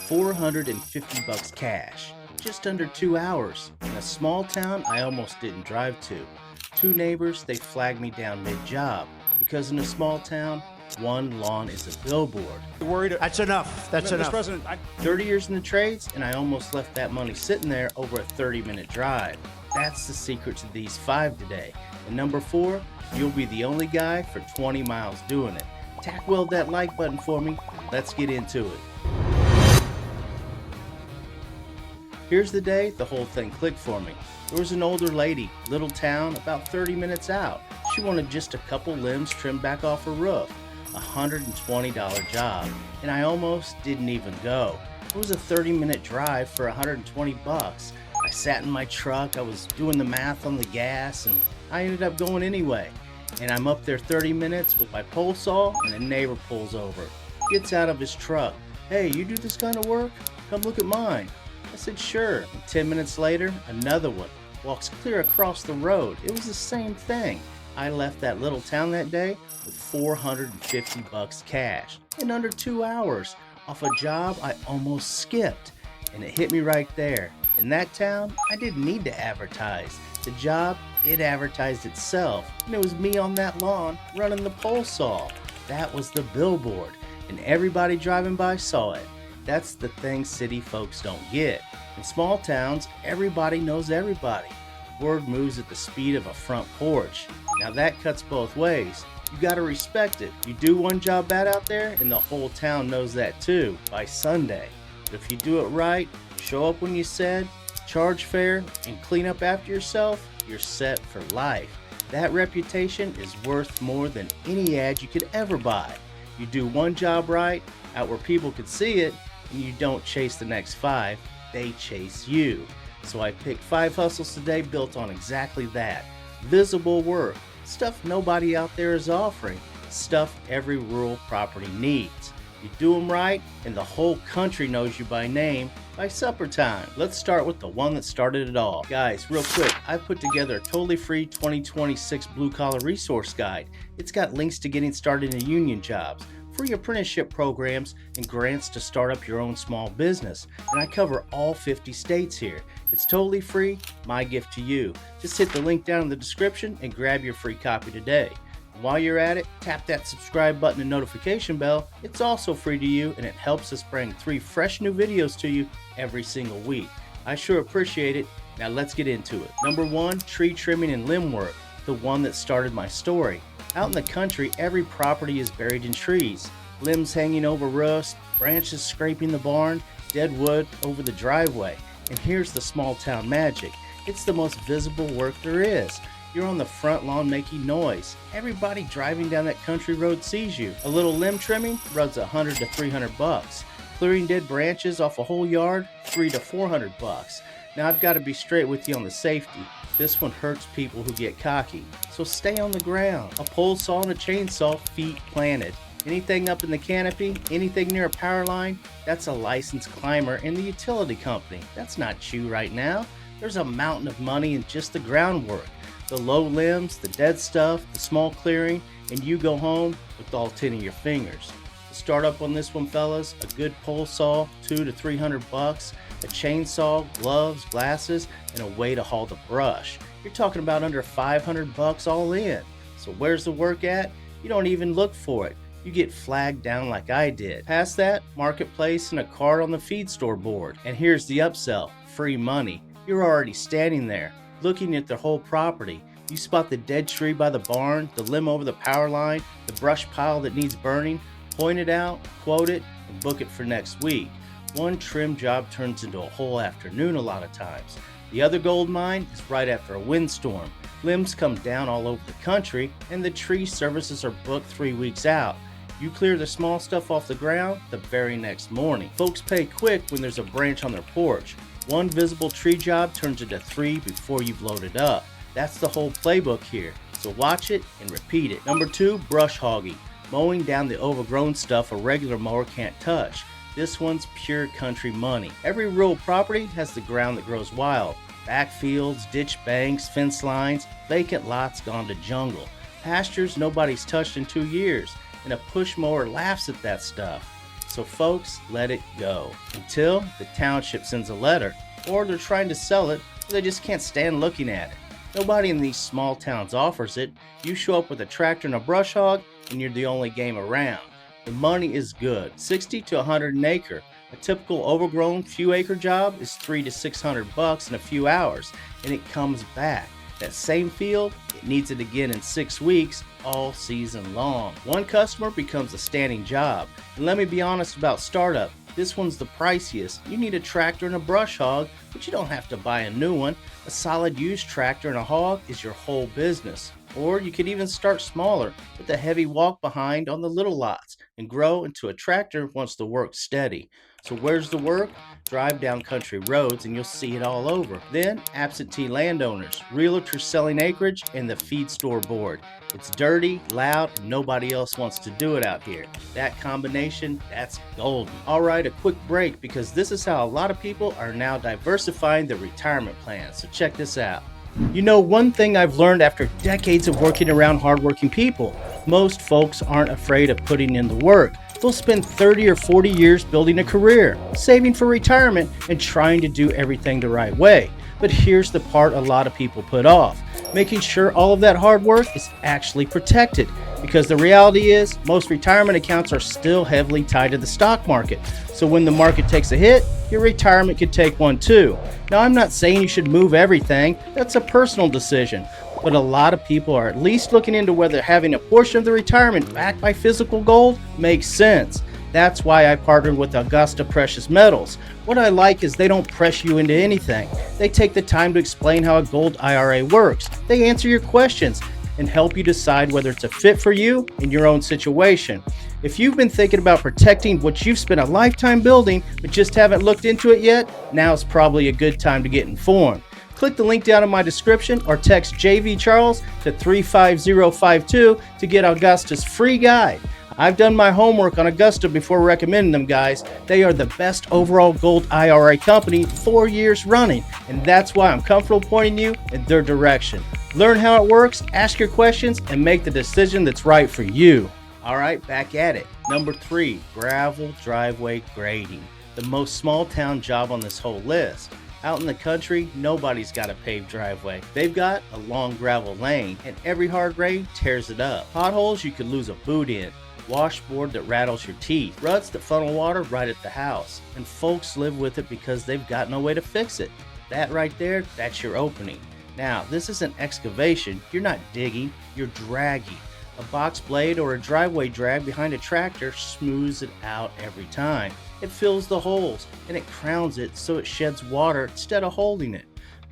$450 cash. Just under 2 hours. In a small town I almost didn't drive to. Two neighbors, they flagged me down mid-job. Because in a small town, one lawn is a billboard. Worried. That's enough. That's Mr. enough. President, 30 years in the trades, and I almost left that money sitting there over a 30-minute drive. That's the secret to these 5 today. And number 4, you'll be the only guy for 20 miles doing it. Tack weld that like button for me. Let's get into it. Here's the day the whole thing clicked for me. There was an older lady, little town, about 30 minutes out. She wanted just a couple limbs trimmed back off her roof. $120 job, and I almost didn't even go. It was a 30-minute drive for $120. I sat in my truck, I was doing the math on the gas, and I ended up going anyway. And I'm up there 30 minutes with my pole saw, and a neighbor pulls over. Gets out of his truck. "Hey, you do this kind of work? Come look at mine." I said, "Sure." And 10 minutes later, another one walks clear across the road. It was the same thing. I left that little town that day with $450 cash in under 2 hours off a job I almost skipped. And it hit me right there. In that town, I didn't need to advertise. The job, it advertised itself. And it was me on that lawn running the pole saw. That was the billboard. And everybody driving by saw it. That's the thing city folks don't get. In small towns, everybody knows everybody. Word moves at the speed of a front porch. Now that cuts both ways. You gotta respect it. You do one job bad out there and the whole town knows that too by Sunday. But if you do it right, show up when you said, charge fair, and clean up after yourself, you're set for life. That reputation is worth more than any ad you could ever buy. You do one job right, out where people could see it, and you don't chase the next 5, they chase you. So I picked 5 hustles today built on exactly that. Visible work, stuff nobody out there is offering, stuff every rural property needs. You do them right, and the whole country knows you by name by supper time. Let's start with the one that started it all. Guys, real quick, I put together a totally free 2026 Blue Collar Resource Guide. It's got links to getting started in union jobs, free apprenticeship programs, and grants to start up your own small business. And I cover all 50 states here. It's totally free, my gift to you. Just hit the link down in the description and grab your free copy today. And while you're at it, tap that subscribe button and notification bell. It's also free to you, and it helps us bring 3 fresh new videos to you every single week. I sure appreciate it. Now let's get into it. Number 1, tree trimming and limb work, the one that started my story. Out in the country, every property is buried in trees. Limbs hanging over roofs, branches scraping the barn, dead wood over the driveway. And here's the small town magic. It's the most visible work there is. You're on the front lawn making noise. Everybody driving down that country road sees you. A little limb trimming runs $100 to $300. Clearing dead branches off a whole yard, $300 to $400. Now I've got to be straight with you on the safety. This one hurts people who get cocky. So stay on the ground. A pole saw and a chainsaw, feet planted. Anything up in the canopy, anything near a power line, that's a licensed climber in the utility company. That's not you right now. There's a mountain of money in just the groundwork. The low limbs, the dead stuff, the small clearing, and you go home with all 10 of your fingers. To start up on this one, fellas, a good pole saw, $200 to $300, a chainsaw, gloves, glasses, and a way to haul the brush. You're talking about under $500 all in. So where's the work at? You don't even look for it. You get flagged down like I did. Past that, marketplace and a card on the feed store board. And here's the upsell, free money. You're already standing there, looking at the whole property. You spot the dead tree by the barn, the limb over the power line, the brush pile that needs burning, point it out, quote it, and book it for next week. One trim job turns into a whole afternoon a lot of times. The other gold mine is right after a windstorm. Limbs come down all over the country, and the tree services are booked 3 weeks out. You clear the small stuff off the ground the very next morning. Folks pay quick when there's a branch on their porch. One visible tree job turns into 3 before you've loaded up. That's the whole playbook here, so watch it and repeat it. Number 2, brush hogging. Mowing down the overgrown stuff a regular mower can't touch. This one's pure country money. Every rural property has the ground that grows wild. Backfields, ditch banks, fence lines, vacant lots gone to jungle. Pastures nobody's touched in 2 years. And a push mower laughs at that stuff. So folks, let it go until the township sends a letter, or they're trying to sell it, or they just can't stand looking at it. Nobody in these small towns offers it. You show up with a tractor and a brush hog, and you're the only game around. The money is good, 60 to 100 an acre. A typical overgrown few acre job is 300 to 600 bucks in a few hours, and it comes back. That same field, it needs it again in 6 weeks, all season long. One customer becomes a standing job. And let me be honest about startup. This one's the priciest. You need a tractor and a brush hog, but you don't have to buy a new one. A solid used tractor and a hog is your whole business. Or you could even start smaller with a heavy walk behind on the little lots and grow into a tractor once the work's steady. So where's the work? Drive down country roads and you'll see it all over. Then absentee landowners, realtors selling acreage, and the feed store board. It's dirty, loud, and nobody else wants to do it out here. That combination, that's golden. All right, a quick break because this is how a lot of people are now diversifying their retirement plans. So check this out. You know, one thing I've learned after decades of working around hardworking people, most folks aren't afraid of putting in the work. They'll spend 30 or 40 years building a career, saving for retirement, and trying to do everything the right way. But here's the part a lot of people put off, making sure all of that hard work is actually protected. Because the reality is, most retirement accounts are still heavily tied to the stock market. So when the market takes a hit, your retirement could take one too. Now, I'm not saying you should move everything, that's a personal decision. But a lot of people are at least looking into whether having a portion of the retirement backed by physical gold makes sense. That's why I partnered with Augusta Precious Metals. What I like is they don't press you into anything. They take the time to explain how a gold IRA works. They answer your questions and help you decide whether it's a fit for you in your own situation. If you've been thinking about protecting what you've spent a lifetime building but just haven't looked into it yet, now's probably a good time to get informed. Click the link down in my description or text JV Charles to 35052 to get Augusta's free guide. I've done my homework on Augusta before recommending them, guys. They are the best overall gold IRA company 4 years running, and that's why I'm comfortable pointing you in their direction. Learn how it works, ask your questions, and make the decision that's right for you. All right, back at it. Number 3, gravel driveway grading. The most small town job on this whole list. Out in the country, nobody's got a paved driveway. They've got a long gravel lane, and every hard rain tears it up. Potholes you could lose a boot in. Washboard that rattles your teeth. Ruts that funnel water right at the house. And folks live with it because they've got no way to fix it. That right there, that's your opening. Now, this isn't excavation. You're not digging, you're dragging. A box blade or a driveway drag behind a tractor smooths it out every time. It fills the holes and it crowns it so it sheds water instead of holding it.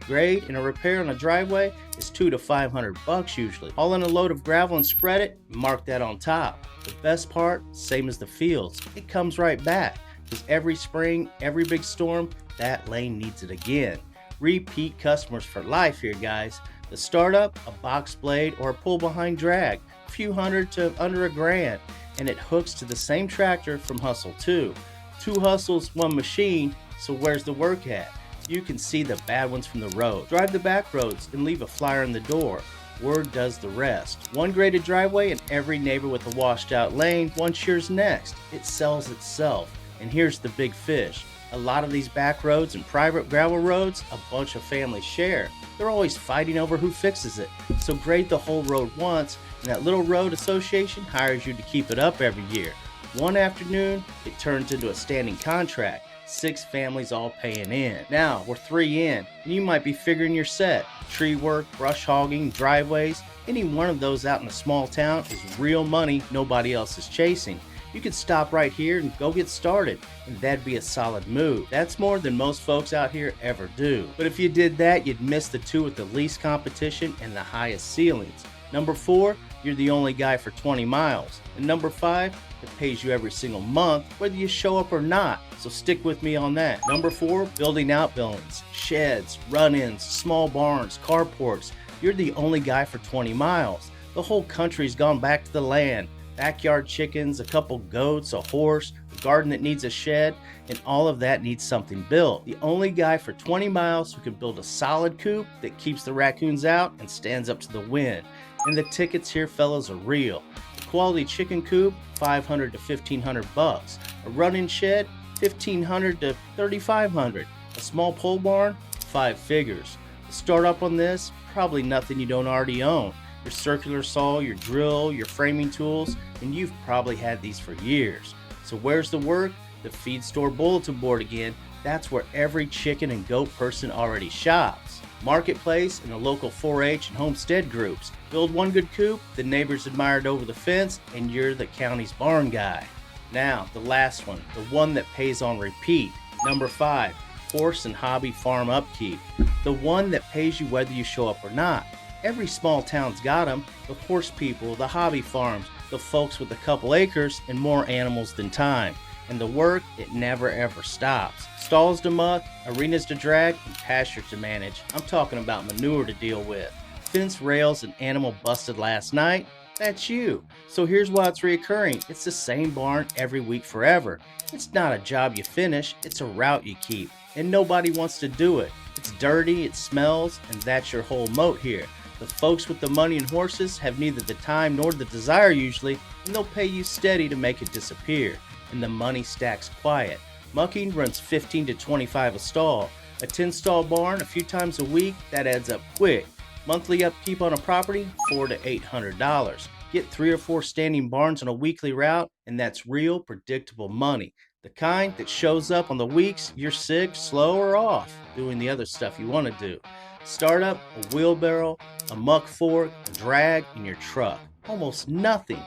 Grade and a repair on a driveway is $200 to $500 usually. Haul in a load of gravel and spread it, and mark that on top. The best part, same as the fields, it comes right back. Because every spring, every big storm, that lane needs it again. Repeat customers for life here, guys. The startup, a box blade or a pull behind drag, a few hundred to under $1,000, and it hooks to the same tractor from Hustle 2. 2 hustles, 1 machine, so where's the work at? You can see the bad ones from the road. Drive the back roads and leave a flyer on the door. Word does the rest. 1 graded driveway and every neighbor with a washed out lane wants yours next. It sells itself. And here's the big fish. A lot of these back roads and private gravel roads, a bunch of families share. They're always fighting over who fixes it. So grade the whole road once, and that little road association hires you to keep it up every year. One afternoon, it turns into a standing contract. 6 families all paying in. Now, we're 3 in, and you might be figuring you're set. Tree work, brush hogging, driveways, any one of those out in a small town is real money nobody else is chasing. You could stop right here and go get started, and that'd be a solid move. That's more than most folks out here ever do. But if you did that, you'd miss the 2 with the least competition and the highest ceilings. Number 4, you're the only guy for 20 miles. And number 5, it pays you every single month, whether you show up or not. So stick with me on that. Number 4, building outbuildings, sheds, run-ins, small barns, carports. You're the only guy for 20 miles. The whole country's gone back to the land. Backyard chickens, a couple goats, a horse, a garden that needs a shed, and all of that needs something built. The only guy for 20 miles who can build a solid coop that keeps the raccoons out and stands up to the wind. And the tickets here, fellas, are real. The quality chicken coop, $500 to $1,500. A running shed, $1,500 to $3,500. A small pole barn, 5 figures. The startup on this, probably nothing you don't already own. Your circular saw, your drill, your framing tools, and you've probably had these for years. So where's the work? The feed store bulletin board again. That's where every chicken and goat person already shops. Marketplace and the local 4-H and homestead groups. Build one good coop, the neighbors admire it over the fence, and you're the county's barn guy. Now, the last one, the one that pays on repeat. Number 5, horse and hobby farm upkeep. The one that pays you whether you show up or not. Every small town's got them, the horse people, the hobby farms, the folks with a couple acres and more animals than time. And the work, it never ever stops. Stalls to muck, arenas to drag, and pastures to manage. I'm talking about manure to deal with. Fence rails and animal busted last night, that's you. So here's why it's reoccurring. It's the same barn every week forever. It's not a job you finish, it's a route you keep. And nobody wants to do it. It's dirty, it smells, and that's your whole moat here. The folks with the money and horses have neither the time nor the desire usually, and they'll pay you steady to make it disappear. And the money stacks quiet. Mucking runs $15 to $25 a stall. A 10-stall barn a few times a week, that adds up quick. Monthly upkeep on a property, $400 to $800. Get 3 or 4 standing barns on a weekly route, and that's real, predictable money. The kind that shows up on the weeks you're sick, slow, or off doing the other stuff you want to do. Startup, a wheelbarrow, a muck fork, a drag, and your truck. Almost nothing.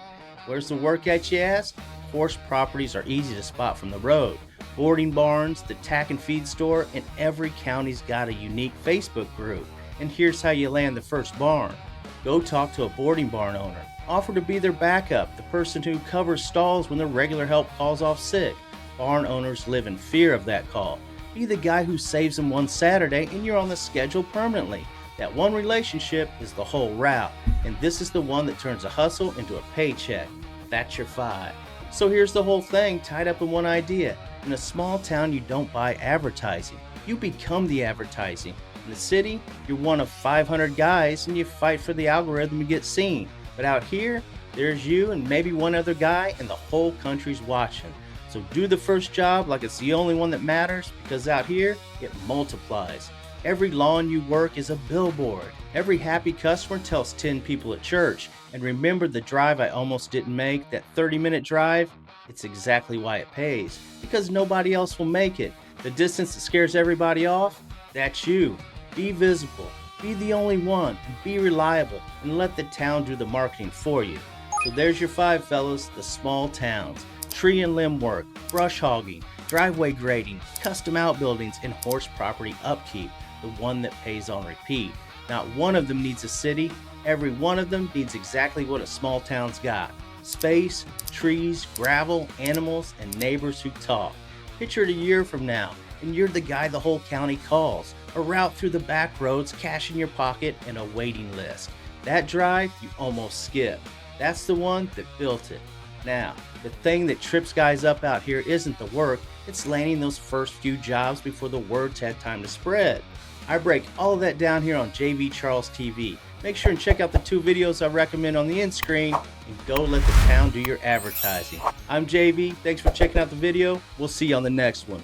Where's the work at, you ask? Horse properties are easy to spot from the road. Boarding barns, the tack and feed store, and every county's got a unique Facebook group. And here's how you land the first barn. Go talk to a boarding barn owner. Offer to be their backup, the person who covers stalls when their regular help calls off sick. Barn owners live in fear of that call. Be the guy who saves them one Saturday and you're on the schedule permanently. That one relationship is the whole route, and this is the one that turns a hustle into a paycheck. That's your 5. So here's the whole thing tied up in one idea. In a small town, you don't buy advertising. You become the advertising. In the city, you're one of 500 guys and you fight for the algorithm to get seen. But out here, there's you and maybe one other guy and the whole country's watching. So do the first job like it's the only one that matters, because out here, it multiplies. Every lawn you work is a billboard. Every happy customer tells 10 people at church. And remember the drive I almost didn't make, that 30-minute drive? It's exactly why it pays, because nobody else will make it. The distance that scares everybody off? That's you. Be visible, be the only one, and be reliable, and let the town do the marketing for you. So there's your 5, fellas, the small towns. Tree and limb work, brush hogging, driveway grading, custom outbuildings, and horse property upkeep, the one that pays on repeat. Not one of them needs a city, every one of them needs exactly what a small town's got. Space, trees, gravel, animals, and neighbors who talk. Picture it a year from now, and you're the guy the whole county calls. A route through the back roads, cash in your pocket, and a waiting list. That drive you almost skipped. That's the one that built it. Now, the thing that trips guys up out here isn't the work, it's landing those first few jobs before the word's had time to spread. I break all of that down here on JV Charles TV. Make sure and check out the 2 videos I recommend on the end screen, and go let the town do your advertising. I'm JV, thanks for checking out the video. We'll see you on the next one.